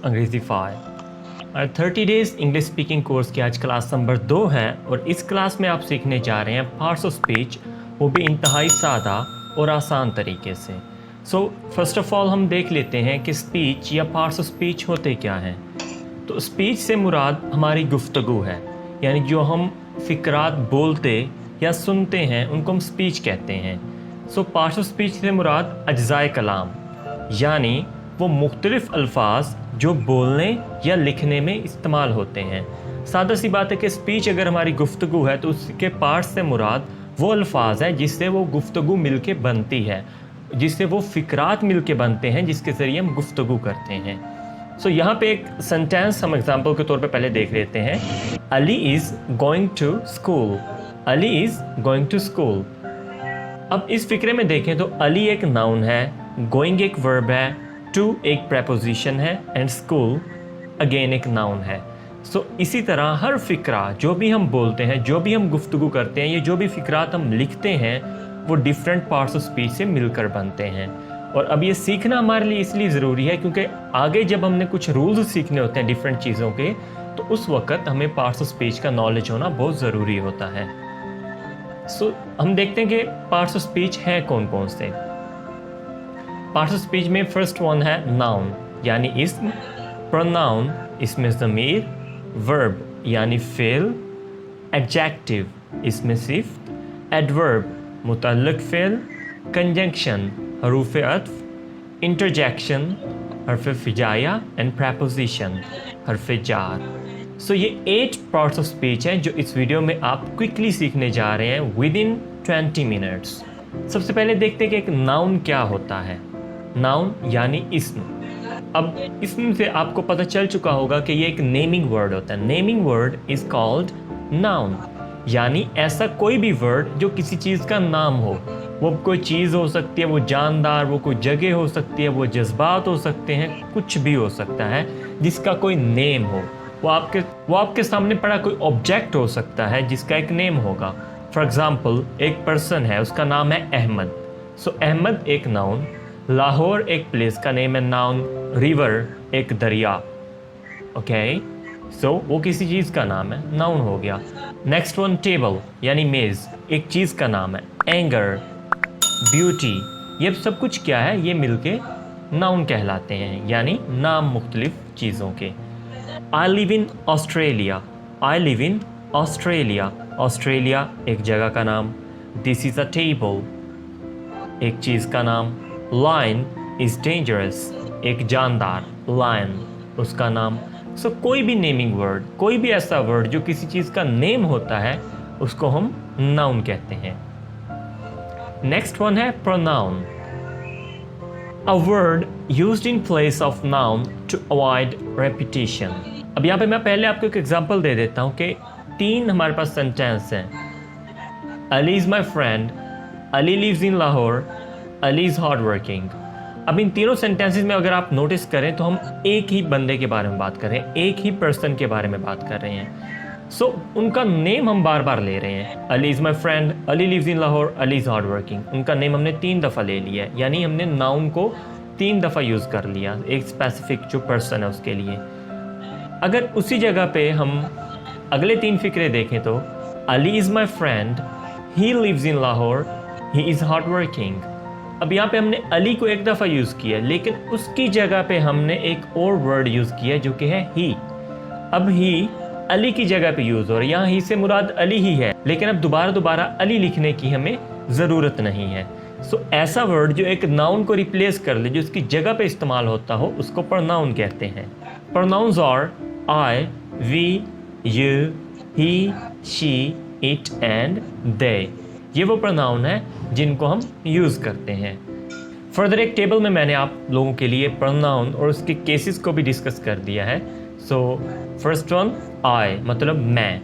अंग्रेजी 5 और 30 days English speaking course की आज क्लास नंबर 2 है और इस क्लास में आप सीखने जा रहे हैं पार्ट्स ऑफ स्पीच, वो भी इंतहाई सादा और आसान तरीके से। सो फर्स्ट ऑफ ऑल हम देख लेते हैं कि स्पीच या पार्ट्स ऑफ स्पीच होते क्या हैं। तो स्पीच से मुराद हमारी गुफ्तगू है, यानी जो हम फ़िक्रात बोलते या सुनते हैं उनको हम स्पीच कहते हैं। सो पार्ट्स ऑफ स्पीच से मुराद अज्ज़ाए कलाम, यानी वो मुख्तलिफ़ अल्फाज जो बोलने या लिखने में इस्तेमाल होते हैं। सादा सी बात है कि स्पीच अगर हमारी गुफ्तगू है तो उसके पार्ट्स से मुराद वो अल्फाज हैं जिससे वो गुफ्तगू मिलके बनती है, जिससे वो फ़िक्रात मिलके बनते हैं, जिसके ज़रिए हम गुफ्तगू करते हैं। सो यहाँ पे एक सेंटेंस हम एग्जांपल के तौर पे पहले देख लेते हैं। Ali is going to school. Ali is going to school. अब इस फिक्रे में देखें तो अली एक नाउन है, गोइंग एक वर्ब है, टू एक प्रेपोजिशन है एंड स्कूल अगेन एक नाउन है। सो इसी तरह हर फ़िक्रा जो भी हम बोलते हैं, जो भी हम गुफ्तगू करते हैं, ये जो भी फ़िक्रात हम लिखते हैं वो डिफरेंट पार्ट्स ऑफ स्पीच से मिलकर बनते हैं। और अब ये सीखना हमारे लिए इसलिए ज़रूरी है क्योंकि आगे जब हमने कुछ रूल्स सीखने होते हैं डिफरेंट चीज़ों के, तो उस वक़्त हमें पार्ट्स ऑफ स्पीच का नॉलेज होना बहुत ज़रूरी होता है। सो हम देखते हैं कि पार्ट्स ऑफ स्पीच हैं कौन कौन से। पार्ट्स ऑफ स्पीच में फर्स्ट वन है नाउन यानी इस्म, प्रोनाउन इसमें ज़मीर, वर्ब यानी फ़ेल, एडजेक्टिव इसमें सिफ़त, एडवर्ब मुतल्लिक़ फ़ेल, कंजंक्शन हरूफ अत्फ़, इंटरजेक्शन हर्फ फिजाया एंड प्रेपोजिशन हर्फ जार। सो ये 8 पार्ट्स ऑफ स्पीच हैं जो इस वीडियो में आप क्विकली सीखने जा रहे हैं विद इन 20 मिनट्स। सबसे पहले देखते हैं कि एक नाउन क्या होता है। नाउन यानी इस्म। अब इस्म से आपको पता चल चुका होगा कि ये एक नेमिंग वर्ड होता है। Naming word is called noun, यानी ऐसा कोई भी वर्ड जो किसी चीज़ का नाम हो। वो कोई चीज़ हो सकती है, वो जानदार, वो कोई जगह हो सकती है, वो जज्बात हो सकते हैं, कुछ भी हो सकता है जिसका कोई नेम हो। वो आपके सामने पड़ा कोई ऑब्जेक्ट हो सकता है जिसका एक नेम होगा। फॉर एग्ज़ाम्पल एक पर्सन है, उसका नाम है अहमद। सो अहमद एक नाउन, लाहौर एक प्लेस का नेम है नाउन, रिवर एक दरिया। ओके, सो वो किसी चीज़ का नाम है, नाउन हो गया। नेक्स्ट वन टेबल यानी मेज़, एक चीज़ का नाम है। एंगर, ब्यूटी, ये सब कुछ क्या है, ये मिलके नाउन कहलाते हैं, यानी नाम मुख्तलिफ चीज़ों के। I live in Australia. I live in Australia, Australia एक जगह का नाम। दिस इज़ अ टेबल एक चीज़ का नाम। लायन इज़ डेंजरस, एक जानदार, लायन उसका नाम। सो कोई भी नेमिंग वर्ड, कोई भी ऐसा वर्ड जो किसी चीज़ का नेम होता है उसको हम नाउन कहते हैं। नेक्स्ट वन है pronoun, a word used in place of noun to avoid repetition. अब यहाँ पे मैं पहले आपको एक एग्जांपल दे देता हूँ कि 3 हमारे पास सेंटेंस हैं। Ali is my friend, Ali lives in Lahore, Ali is hard working. अब इन तीनों सेंटेंसेस में अगर आप नोटिस करें तो हम एक ही बंदे के बारे में बात कर रहे हैं, एक ही पर्सन के बारे में बात कर रहे हैं। सो उनका नेम हम बार बार ले रहे हैं। Ali is my friend, Ali lives in Lahore, Ali is hard working. उनका नेम हमने 3 दफ़ा ले लिया है, यानी हमने नाउन को 3 दफ़ा यूज़ कर लिया एक स्पेसिफिक जो पर्सन है उसके लिए। अगर उसी जगह पे हम अगले 3 फिक्रे देखें तो Ali is my friend, he lives in Lahore, he is hard working. अब यहाँ पे हमने अली को 1 दफ़ा यूज़ किया, लेकिन उसकी जगह पे हमने एक और वर्ड यूज़ किया जो कि है ही। अब ही अली की जगह पे यूज़ हो रहा है, यहाँ ही से मुराद अली ही है, लेकिन अब दोबारा अली लिखने की हमें ज़रूरत नहीं है। सो ऐसा वर्ड जो एक नाउन को रिप्लेस कर ले, जो उसकी जगह पे इस्तेमाल होता हो, उसको प्रोनाउन कहते हैं। Pronouns are I, we, you, he, she, it and they. ये वो प्रोनाउन है जिनको हम यूज़ करते हैं। फर्दर एक टेबल में मैंने आप लोगों के लिए प्रोनाउन और उसके केसेस को भी डिस्कस कर दिया है। सो फर्स्ट वन आई मतलब मैं,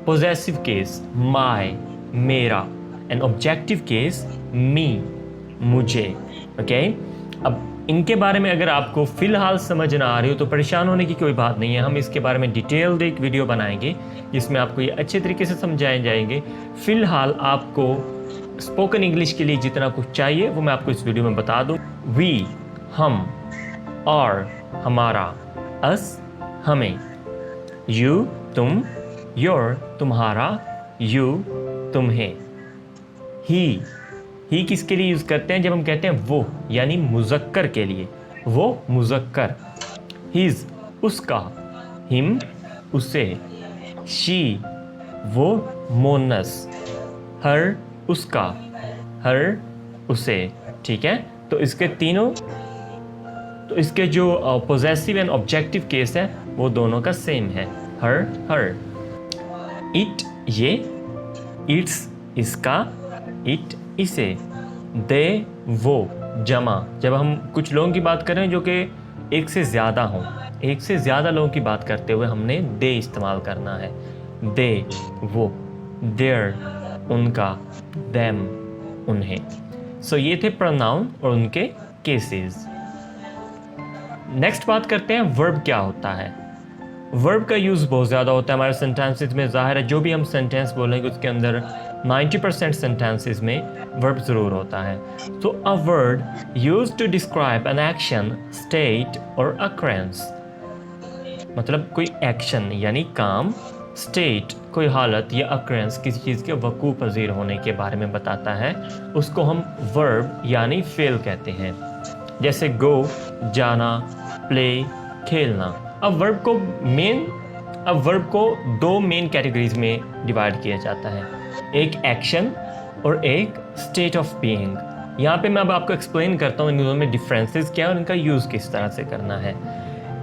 पोजेसिव केस माय मेरा, एंड ऑब्जेक्टिव केस मी मुझे। ओके, अब इनके बारे में अगर आपको फ़िलहाल समझ ना आ रही हो तो परेशान होने की कोई बात नहीं है। हम इसके बारे में डिटेल्ड एक वीडियो बनाएंगे जिसमें आपको ये अच्छे तरीके से समझाए जाएंगे। फ़िलहाल आपको स्पोकन इंग्लिश के लिए जितना कुछ चाहिए वो मैं आपको इस वीडियो में बता दूँ। वी हम, आर हमारा, अस हमें, यू तुम, योर तुम्हारा, यू तुम्हें। ही किसके लिए यूज़ करते हैं? जब हम कहते हैं वो, यानी मुज़क्कर के लिए, वो मुज़क्कर। हिज उसका, हिम उसे, शी वो मोनस, हर उसका, हर उसे। ठीक है, तो इसके तीनों, तो इसके जो पोजेसिव एंड ऑब्जेक्टिव केस है वो दोनों का सेम है, हर। इट ये, इट्स इसका, इट इसे, दे वो जमा। जब हम कुछ लोगों की बात करें जो कि एक से ज़्यादा हों, एक से ज़्यादा लोगों की बात करते हुए हमने दे इस्तेमाल करना है। दे वो, देयर उनका, देम उन्हें। सो ये थे प्रोनाउन और उनके केसेस। नेक्स्ट बात करते हैं वर्ब क्या होता है। वर्ब का यूज़ बहुत ज़्यादा होता है हमारे सेंटेंसेस में। ज़ाहिर है जो भी हम सेंटेंस बोलेंगे उसके अंदर 90% सेंटेंसेस में वर्ब ज़रूर होता है। तो a word used to describe an action, state और अकरेंस, मतलब कोई एक्शन यानी काम, स्टेट कोई हालत या अकरेंस किसी चीज़ के वकू पजीर होने के बारे में बताता है, उसको हम वर्ब यानी फेल कहते हैं। जैसे गो जाना, प्ले खेलना। अब वर्ब को दो मेन कैटेगरीज में डिवाइड किया जाता है, एक एक्शन और एक स्टेट ऑफ बीइंग। यहाँ पे मैं अब आपको एक्सप्लेन करता हूँ इन दोनों में डिफरेंसेस क्या है और इनका यूज़ किस तरह से करना है।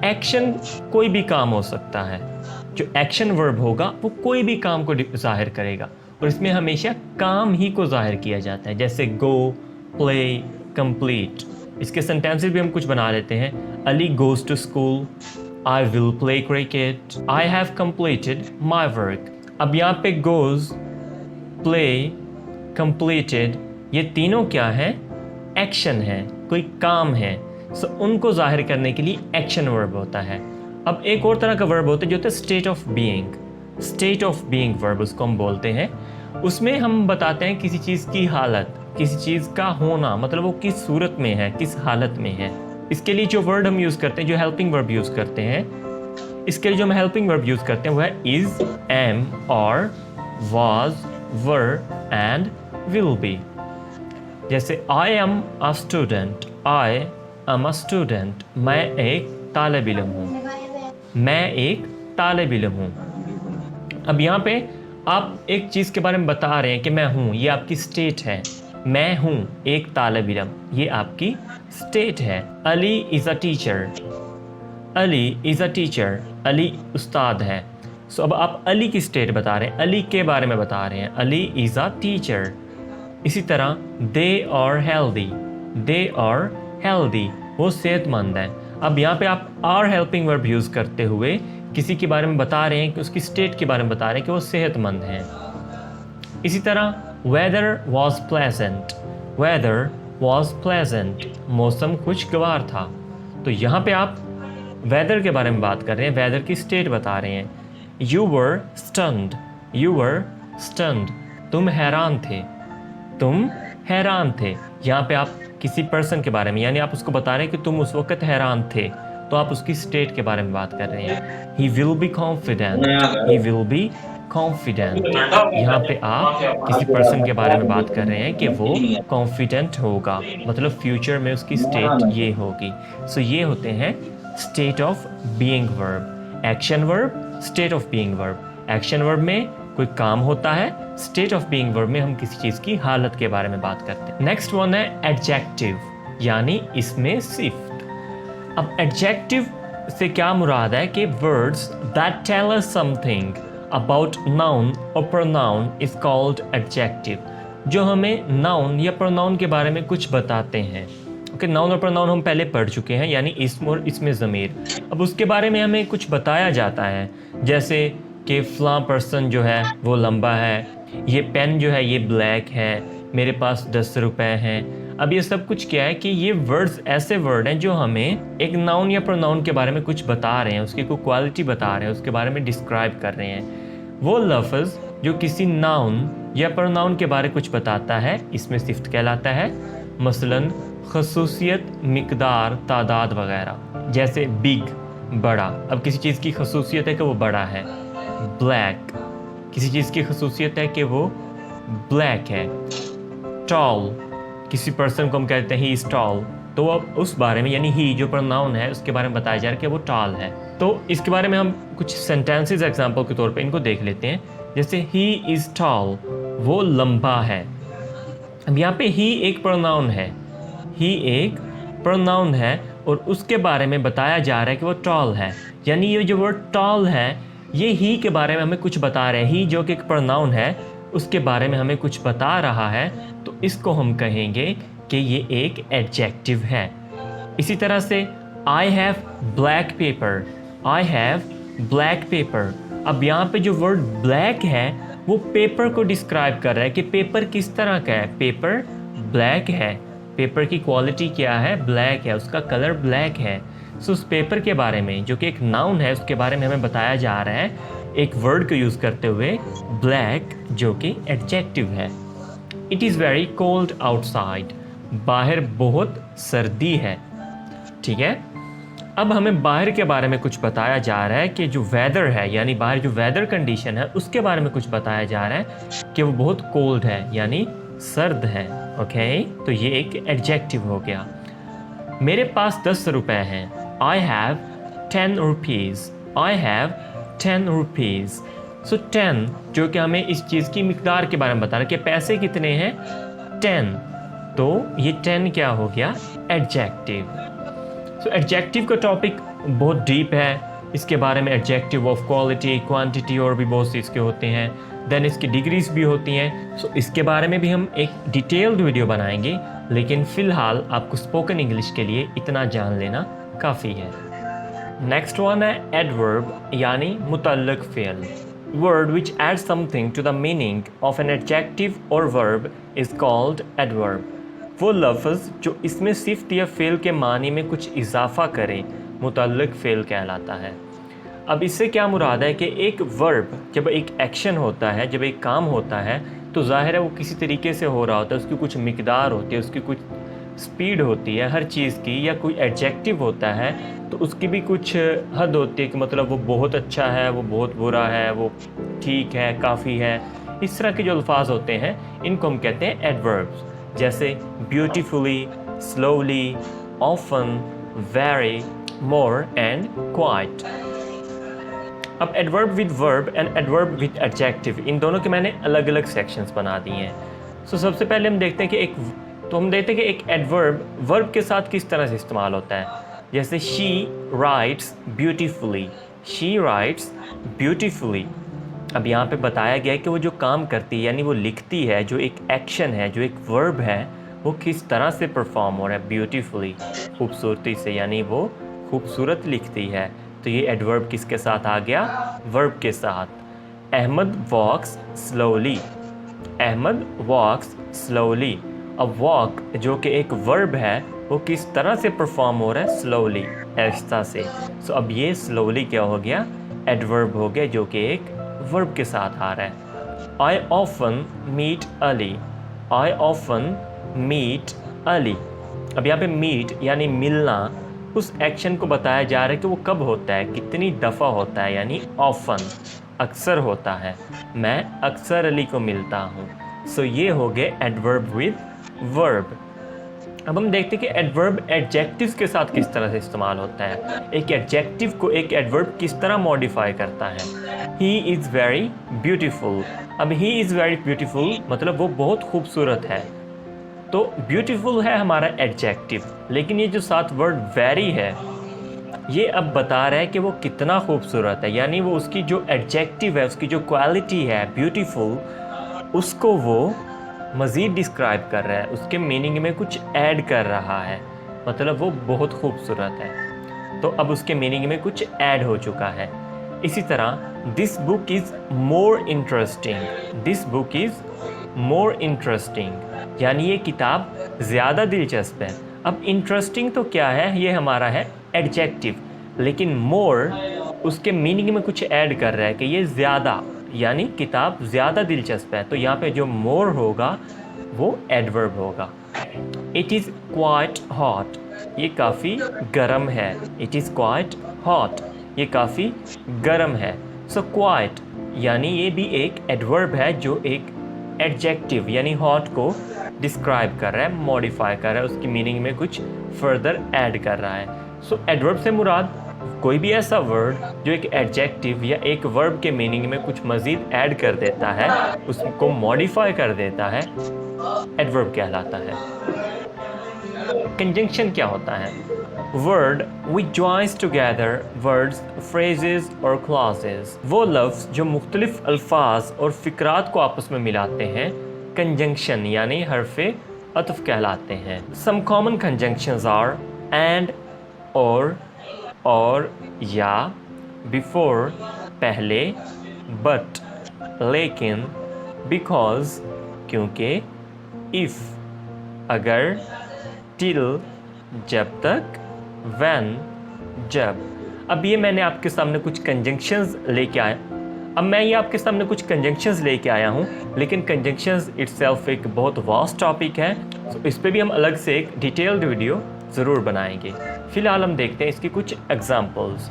एक्शन कोई भी काम हो सकता है, जो एक्शन वर्ब होगा वो कोई भी काम को जाहिर करेगा और इसमें हमेशा काम ही को जाहिर किया जाता है। जैसे गो, प्ले, कंप्लीट। इसके सेंटेंसेस भी हम कुछ बना लेते हैं। Ali goes to school, I will play cricket, I have completed my work. अब यहाँ पे गोज, प्ले, कंप्लीटेड ये तीनों क्या है? एक्शन है, कोई काम है। सो उनको जाहिर करने के लिए एक्शन वर्ब होता है। अब एक और तरह का वर्ब होता है जो होता है state of being. State of being verb उसको हम बोलते हैं। उसमें हम बताते हैं किसी चीज़ की हालत, किसी चीज़ का होना, मतलब वो किस सूरत में है, किस हालत में है। इसके लिए जो वर्ड हम यूज़ करते हैं, जो हेल्पिंग वर्ब यूज़ करते हैं, इसके लिए जो हम हेल्पिंग वर्ब यूज़ करते हैं वो है is, am, are, was, were and will be. जैसे I am a student, I am a student, मैं एक तालिब इल्म हूँ, मैं एक तालिब इल्म हूँ। अब यहाँ पे आप एक चीज़ के बारे में बता रहे हैं कि मैं हूँ, ये आपकी स्टेट है। मैं हूँ एक तालिब इल्म, ये आपकी स्टेट है। Ali is a teacher, Ali is a teacher, Ali उस्ताद है। सो अब आप अली की स्टेट बता रहे हैं, अली के बारे में बता रहे हैं, अली इज़ अ टीचर। इसी तरह दे और हेल्दी, दे और हेल्दी वो सेहतमंद है। अब यहाँ पे आप आर हेल्पिंग वर्ब यूज़ करते हुए किसी के बारे में बता रहे हैं कि उसकी स्टेट के बारे में बता रहे हैं कि वो सेहतमंद हैं। इसी तरह weather was pleasant, weather was pleasant, मौसम खुशगवार था। तो यहाँ पे आप वेदर के बारे में बात कर रहे हैं, वेदर की स्टेट बता रहे हैं। You were stunned, you were stunned, तुम हैरान थे, तुम हैरान थे। यहाँ पे आप किसी पर्सन के बारे में, यानी आप उसको बता रहे हैं कि तुम उस वक्त हैरान थे, तो आप उसकी स्टेट के बारे में बात कर रहे हैं। He will be confident, he will be confident. यहाँ पे आप किसी पर्सन के बारे में बात कर रहे हैं कि वो कॉन्फिडेंट होगा, मतलब फ्यूचर में उसकी स्टेट ये होगी। सो ये होते हैं state of being verb. Action verb, state of being verb. Action verb में कोई काम होता है, स्टेट ऑफ बीइंग वर्ब में हम किसी चीज़ की हालत के बारे में बात करते हैं। नेक्स्ट वन है एडजेक्टिव, यानी इसमें सिफ्त। अब एडजेक्टिव से क्या मुराद है कि words that tell us something about noun और प्रोनाउन इज कॉल्ड एडजेक्टिव। जो हमें नाउन या प्रोनाउन के बारे में कुछ बताते हैं। ओके, नाउन और प्रोनाउन हम पहले पढ़ चुके हैं, यानी इस्म और इसमें ज़मीर। अब उसके बारे में हमें कुछ बताया जाता है, जैसे कि फ़लाँ पर्सन जो है वो लंबा है, ये पेन जो है ये ब्लैक है, मेरे पास 10 रुपए हैं। अब ये सब कुछ क्या है कि ये वर्ड्स ऐसे वर्ड हैं जो हमें एक नाउन या प्रोनाउन के बारे में कुछ बता रहे हैं, उसकी कोई क्वालिटी बता रहे हैं, उसके बारे में डिस्क्राइब कर रहे हैं। वो लफ्ज़ जो किसी नाउन या प्रोनाउन के बारे में कुछ बताता है, इसमें सिफ्त कहलाता है। मसलन खसूसियत, मिकदार, तादाद वगैरह। जैसे बिग, बड़ा। अब किसी चीज़ की खसूसियत है कि वो बड़ा है, ब्लैक। किसी चीज़ की खसूसियत है कि वो ब्लैक है। टॉल, किसी पर्सन को हम कहते हैं ही इज़ टॉल, तो अब उस बारे में यानी ही जो प्रोनाउन है उसके बारे में बताया जा रहा है कि वो टॉल है। तो इसके बारे में हम कुछ सेंटेंसेस एग्जांपल के तौर पे इनको देख लेते हैं। जैसे ही इज़ टॉल, वो लंबा है। अब यहाँ पे ही एक प्रोनाउन है, ही एक प्रोनाउन है और उसके बारे में बताया जा रहा है कि वो टॉल है। यानी ये जो वर्ड टॉल है ये ही के बारे में हमें कुछ बता रहे हैं। ही जो कि एक प्रोनाउन है उसके बारे में हमें कुछ बता रहा है, तो इसको हम कहेंगे कि ये एक एडजेक्टिव है। इसी तरह से I have black pepper, I have black pepper. अब यहाँ पे जो वर्ड ब्लैक है वो पेपर को डिस्क्राइब कर रहा है कि पेपर किस तरह का है। पेपर ब्लैक है, पेपर की क्वालिटी क्या है, ब्लैक है, उसका कलर ब्लैक है। सो उस पेपर के बारे में जो कि एक नाउन है उसके बारे में हमें बताया जा रहा है एक वर्ड को यूज़ करते हुए, ब्लैक, जो कि एडजेक्टिव है। It is very cold outside, बाहर बहुत सर्दी है। ठीक है, अब हमें बाहर के बारे में कुछ बताया जा रहा है कि जो वेदर है यानी बाहर जो वेदर कंडीशन है उसके बारे में कुछ बताया जा रहा है कि वो बहुत कोल्ड है यानी सर्द है। ओके, तो ये एक एडजेक्टिव हो गया। मेरे पास 10 रुपए हैं, I have 10 rupees, I have 10 rupees. So 10 जो कि हमें इस चीज़ की मिकदार के बारे में बता रहा है कि पैसे कितने हैं, 10। तो ये 10 क्या हो गया, एडजेक्टिव। सो एडजेक्टिव का टॉपिक बहुत डीप है। इसके बारे में एडजेक्टिव ऑफ क्वालिटी, क्वांटिटी और भी बहुत सी इसके होते हैं। देन इसकी डिग्रीज भी होती हैं। सो इसके बारे में भी हम एक डिटेल्ड वीडियो बनाएंगे, लेकिन फ़िलहाल आपको स्पोकन इंग्लिश के लिए इतना जान लेना काफ़ी है। नेक्स्ट वन है एडवर्ब यानी मुतल्लक फ़ेल। Word which add something to the meaning of an adjective or verb is called adverb. वो लफ्ज़ जो इसमें सिफ्त या फ़ेल के मानी में कुछ इजाफा करे मुतल्लक फ़ेल कहलाता है। अब इससे क्या मुराद है कि एक वर्ब जब एक एक्शन होता है, जब एक काम होता है, तो ज़ाहिर है वो किसी तरीके से हो रहा होता है, उसकी कुछ मिकदार होती है, उसकी कुछ स्पीड होती है हर चीज़ की, या कोई एडजेक्टिव होता है तो उसकी भी कुछ हद होती है कि मतलब वो बहुत अच्छा है, वो बहुत बुरा है, वो ठीक है, काफ़ी है। इस तरह के जो अल्फाज होते हैं इनको हम कहते हैं एडवर्ब्स। जैसे beautifully, slowly, often, very, more and quite. अब adverb with verb and adverb with adjective, इन दोनों के मैंने अलग अलग सेक्शंस बना दिए हैं। सो सबसे पहले हम देखते हैं कि एक एडवर्ब वर्ब के साथ किस तरह से इस्तेमाल होता है। जैसे she writes beautifully, she writes beautifully. अब यहाँ पे बताया गया है कि वो जो काम करती है यानी वो लिखती है, जो एक एक्शन है, जो एक वर्ब है, वो किस तरह से परफॉर्म हो रहा है, ब्यूटीफुली, खूबसूरती से, यानी वो खूबसूरत लिखती है। तो ये एडवर्ब किसके साथ आ गया, वर्ब के साथ। अहमद वॉक्स स्लोली, अहमद वॉक्स स्लोली। अब वॉक जो कि एक वर्ब है वो किस तरह से परफॉर्म हो रहा है, स्लोली, आहिस्ता से। सो अब ये स्लोली क्या हो गया, एडवर्ब हो गया जो कि एक वर्ब के साथ आ रहा है। I often meet Ali, I often meet Ali. अब यहाँ पे मीट यानी मिलना, उस एक्शन को बताया जा रहा है कि वो कब होता है, कितनी दफ़ा होता है, यानी ऑफन, अक्सर होता है। मैं अक्सर अली को मिलता हूँ। सो ये हो गए एडवर्ब विद वर्ब। अब हम देखते हैं कि एडवर्ब एडजेक्टिव्स के साथ किस तरह से इस्तेमाल होता है। एक एडजेक्टिव को एक एडवर्ब किस तरह मॉडिफाई करता है। He is very beautiful. अब ही इज़ वेरी ब्यूटीफुल मतलब वो बहुत खूबसूरत है, तो ब्यूटीफुल है हमारा एडजेक्टिव, लेकिन ये जो साथ वर्ड वेरी है ये अब बता रहा है कि वो कितना खूबसूरत है, यानी वो उसकी जो एडजेक्टिव है, उसकी जो क्वालिटी है ब्यूटीफुल, उसको वो मज़ीद डिस्क्राइब कर रहा है, उसके मीनिंग में कुछ ऐड कर रहा है, मतलब वो बहुत खूबसूरत है, तो अब उसके मीनिंग में कुछ ऐड हो चुका है। इसी तरह this book is more interesting, this book is more interesting, यानी ये किताब ज़्यादा दिलचस्प है। अब इंटरेस्टिंग तो क्या है, ये हमारा है एडजेक्टिव, लेकिन मोर उसके मीनिंग में कुछ ऐड कर रहा है कि ये ज़्यादा, यानी किताब ज़्यादा दिलचस्प है, तो यहाँ पे जो मोर होगा वो एडवर्ब होगा। इट इज़ क्वाइट हॉट, ये काफ़ी गर्म है। इट इज़ क्वाइट हॉट, ये काफ़ी गर्म है। सो क्वाइट यानी ये भी एक एडवर्ब है जो एक एडजेक्टिव यानी हॉट को डिस्क्राइब कर रहा है, मॉडिफाई कर रहा है, उसकी मीनिंग में कुछ फर्दर ऐड कर रहा है। सो एडवर्ब से मुराद कोई भी ऐसा वर्ड जो एक एडजेक्टिव या एक वर्ब के मीनिंग में कुछ मज़ीद ऐड कर देता है, उसको मॉडिफाई कर देता है, एडवर्ब कहलाता है। कंजंक्शन क्या होता है? Word which joins together words, phrases और क्लॉजेस, वो लफ्ज़ जो मुख्तलिफ अल्फाज और फ़िक्रात को आपस में मिलाते हैं, कंजंक्शन यानी हर्फ़े अतफ़ कहलाते हैं। Some common conjunctions are and, और, या, बिफोर पहले, बट लेकिन, बिकॉज क्योंकि, इफ़ अगर, टिल जब तक, व्हेन जब। अब ये मैंने आपके सामने कुछ कंजंक्शंस लेके आया। अब मैं ये आपके सामने कुछ कंजंक्शंस लेके आया हूँ, लेकिन कंजंक्शंस इटसेल्फ एक बहुत वास्ट टॉपिक है, तो इस पे भी हम अलग से एक डिटेल्ड वीडियो ज़रूर बनाएंगे। फ़िलहाल हम देखते हैं इसकी कुछ examples.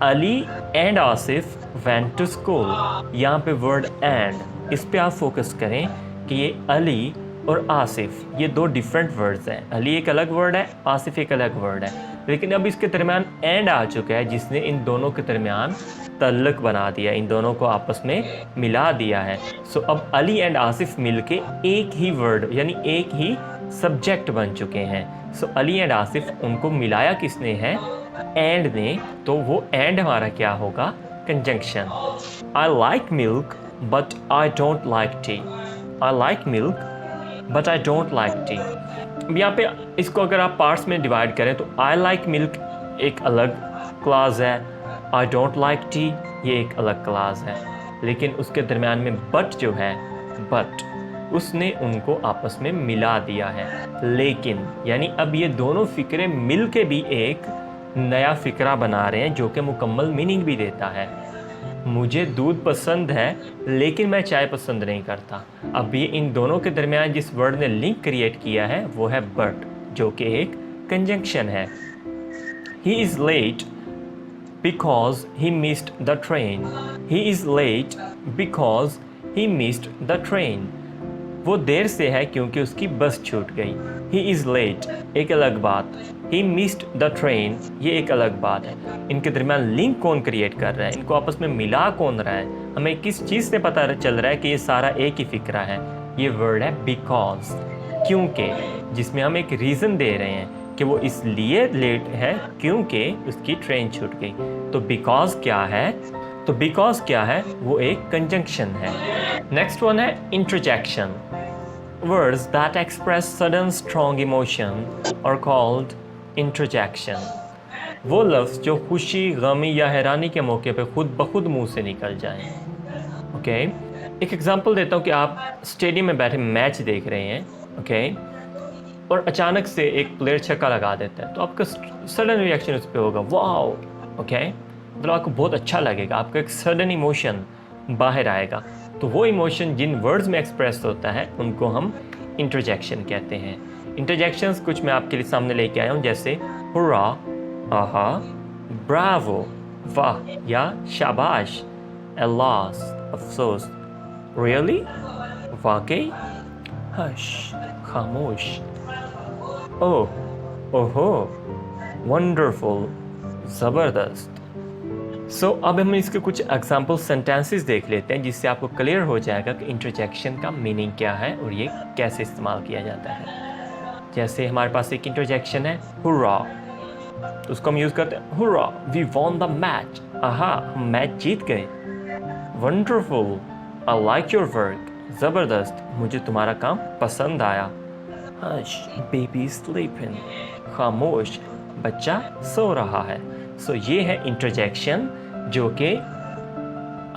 Ali and Asif went to school. यहाँ पे वर्ड एंड, इस पे आप फोकस करें कि ये अली और आसिफ ये दो डिफरेंट वर्ड्स हैं। अली एक अलग वर्ड है, आसिफ एक अलग वर्ड है, लेकिन अब इसके दरमियान एंड आ चुका है जिसने इन दोनों के दरमियान तल्लुक बना दिया, इन दोनों को आपस में मिला दिया है। सो अब अली एंड आसिफ मिलके एक ही वर्ड यानी एक ही सब्जेक्ट बन चुके हैं। सो अली एंड आसिफ, उनको मिलाया किसने है? एंड ने। तो वो एंड हमारा क्या होगा? Conjunction. I like milk but I don't like T. I like milk but I don't like T. अब यहाँ पे इसको अगर आप पार्ट्स में डिवाइड करें तो आई लाइक मिल्क एक अलग क्लास है, आई डोंट लाइक टी ये एक अलग क्लास है, लेकिन उसके दरमियान में बट जो है, बट उसने उनको आपस में मिला दिया है। लेकिन यानी अब ये दोनों फ़िक्रे मिल के भी एक नया फ़िक्रा बना रहे हैं जो कि मुकम्मल मीनिंग भी देता है। मुझे दूध पसंद है लेकिन मैं चाय पसंद नहीं करता। अब ये इन दोनों के दरमियान जिस वर्ड ने लिंक क्रिएट किया है वो है बट, जो कि एक कंजंक्शन है। He is late because he missed the train. He is late because he missed the train. वो देर से है क्योंकि उसकी बस छूट गई। ही इज़ लेट एक अलग बात, ही मिस्ड द ट्रेन ये एक अलग बात है। इनके दरमियान लिंक कौन क्रिएट कर रहा है, इनको आपस में मिला कौन रहा है, हमें किस चीज़ से पता चल रहा है कि ये सारा एक ही फ़िक्रा है? ये वर्ड है बिकॉज, क्योंकि, जिसमें हम एक रीज़न दे रहे हैं कि वो इसलिए लेट है क्योंकि उसकी ट्रेन छूट गई। तो बिकॉज क्या है? तो बिकॉज क्या है? वो एक कंजंक्शन है। नेक्स्ट वन है interjection. Words that express sudden strong emotion are called interjection. वो लफ्ज़ जो खुशी, गमी या हैरानी के मौके पे खुद ब खुद मुंह से निकल जाएं। ओके, एक एग्जांपल देता हूँ कि आप स्टेडियम में बैठे मैच देख रहे हैं, ओके, और अचानक से एक प्लेयर छक्का लगा देता है, तो आपका सडन रिएक्शन उस पर होगा वाओ, ओके, मतलब आपको बहुत अच्छा लगेगा, आपका एक सडन इमोशन बाहर आएगा। तो वो इमोशन जिन वर्ड्स में एक्सप्रेस होता है उनको हम इंटरजेक्शन कहते हैं। इंटरजेक्शंस कुछ मैं आपके लिए सामने लेके आया हूँ, जैसे हुर्रा, आहा, ब्रावो, वाह या शाबाश, अल्लाह, अफसोस, रियली, वाकई, हश, खामोश, ओह, ओहो, वंडरफुल, ज़बरदस्त। सो अब हम इसके कुछ एग्जाम्पल सेंटेंसेस देख लेते हैं जिससे आपको क्लियर हो जाएगा कि इंटरजेक्शन का मीनिंग क्या है और ये कैसे इस्तेमाल किया जाता है। जैसे हमारे पास एक इंटरजेक्शन है हुर्रा, उसको हम यूज़ करते हैं hurrah we won the match, आहा हम मैच जीत गए। Wonderful, I like your work, ज़बरदस्त मुझे तुम्हारा काम पसंद आया। हश, बेबी स्लीपिंग, खामोश बच्चा सो रहा है। सो ये है इंटरजेक्शन जो कि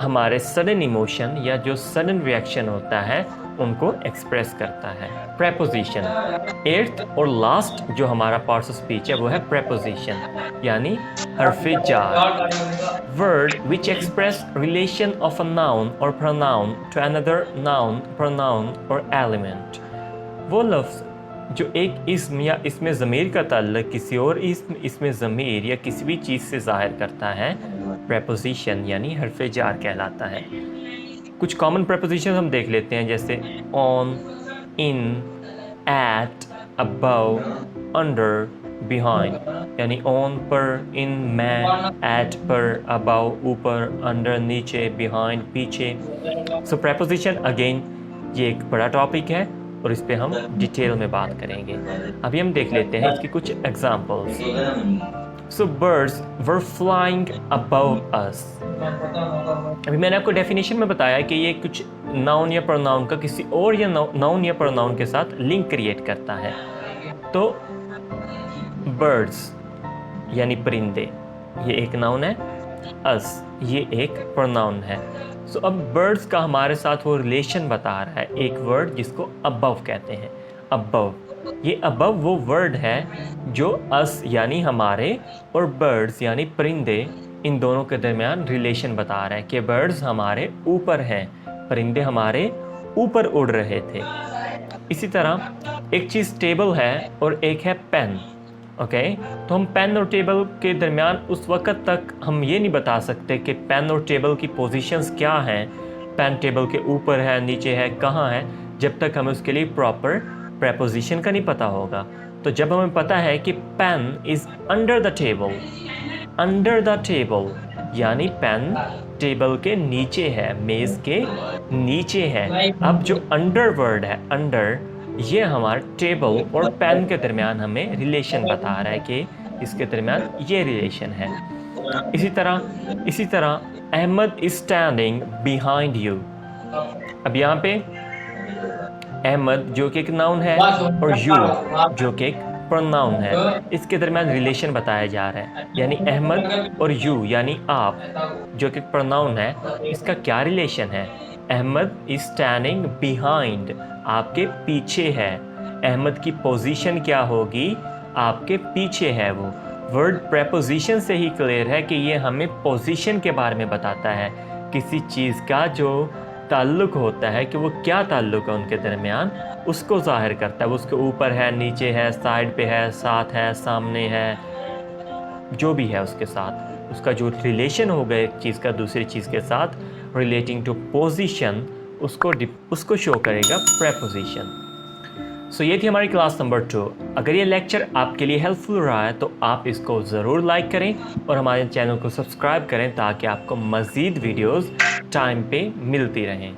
हमारे सडन इमोशन या जो सडन रिएक्शन होता है उनको एक्सप्रेस करता है। प्रेपोजिशन, एट्थ और लास्ट जो हमारा पार्ट्स ऑफ स्पीच है वो है प्रेपोजिशन यानी हर्फे जार। Word which express relation of a noun और pronoun to another noun, pronoun or element. वो लफ्ज़ जो एक इस्म या इसमें ज़मीर का ताल्लुक किसी और इस्म इसमें ज़मीर या किसी भी चीज़ से ज़ाहिर करता है, प्रेपोजिशन यानी हर्फ़ जार कहलाता है। कुछ कॉमन प्रेपोजिशन हम देख लेते हैं, जैसे on, in, at, above, under, behind. यानी ऑन पर, इन में, एट पर, अबव ऊपर, अंडर नीचे, बिहाइंड पीछे। सो प्रेपोजिशन अगेन ये एक बड़ा टॉपिक है और इस पे हम डिटेल में बात करेंगे। अभी हम देख लेते हैं इसकी कुछ एग्जांपल्स। सो बर्ड्स वर फ्लाइंग अबव अस। अभी मैंने आपको डेफिनेशन में बताया कि ये कुछ नाउन या प्रोनाउन का किसी और या नाउन या प्रोनाउन के साथ लिंक क्रिएट करता है। तो बर्ड्स यानी परिंदे, ये एक नाउन है। अस ये एक प्रोनाउन है। सो अब बर्ड्स का हमारे साथ वो रिलेशन बता रहा है, एक वर्ड जिसको अबव कहते हैं। अबव, ये अबव वो वर्ड है जो अस यानी हमारे और बर्ड्स यानी परिंदे, इन दोनों के दरमियान रिलेशन बता रहा है कि बर्ड्स हमारे ऊपर हैं, परिंदे हमारे ऊपर उड़ रहे थे। इसी तरह एक चीज़ टेबल है और एक है पेन। ओके, तो हम पेन और टेबल के दरमियान उस वक़्त तक हम ये नहीं बता सकते कि पेन और टेबल की पोजीशंस क्या हैं, पेन टेबल के ऊपर है, नीचे है, कहाँ है, जब तक हमें उसके लिए प्रॉपर प्रेपोजिशन का नहीं पता होगा। तो जब हमें पता है कि pen is under the table, under the table यानी पेन टेबल के नीचे है, मेज़ के नीचे है। अब जो अंडर वर्ड है, अंडर, ये हमारे टेबल और पेन के दरमियान हमें रिलेशन बता रहा है कि इसके दरमियान ये रिलेशन है। इसी तरह Ahmed is standing behind you. अब यहाँ पे अहमद जो कि एक नाउन है और यू जो कि एक प्रोनाउन है, इसके दरमियान रिलेशन बताया जा रहा है। यानी अहमद और यू यानी आप जो कि प्रोनाउन है, इसका क्या रिलेशन है। अहमद इज स्टैंडिंग बिहाइंड, आपके पीछे है। अहमद की पोजीशन क्या होगी, आपके पीछे है वो। वर्ड प्रेपोजिशन से ही क्लियर है कि ये हमें पोजीशन के बारे में बताता है, किसी चीज़ का जो ताल्लुक़ होता है कि वो क्या ताल्लुक़ है उनके दरमियान, उसको ज़ाहिर करता है। वो उसके ऊपर है, नीचे है, साइड पे है, साथ है, सामने है, जो भी है उसके साथ उसका जो रिलेशन होगा एक चीज़ का दूसरी चीज़ के साथ, रिलेटिंग टू पोजीशन, उसको शो करेगा प्रेपोजिशन। सो ये थी हमारी क्लास नंबर 2। अगर ये लेक्चर आपके लिए हेल्पफुल रहा है तो आप इसको ज़रूर लाइक करें और हमारे चैनल को सब्सक्राइब करें ताकि आपको मज़ीद वीडियोस टाइम पे मिलती रहें।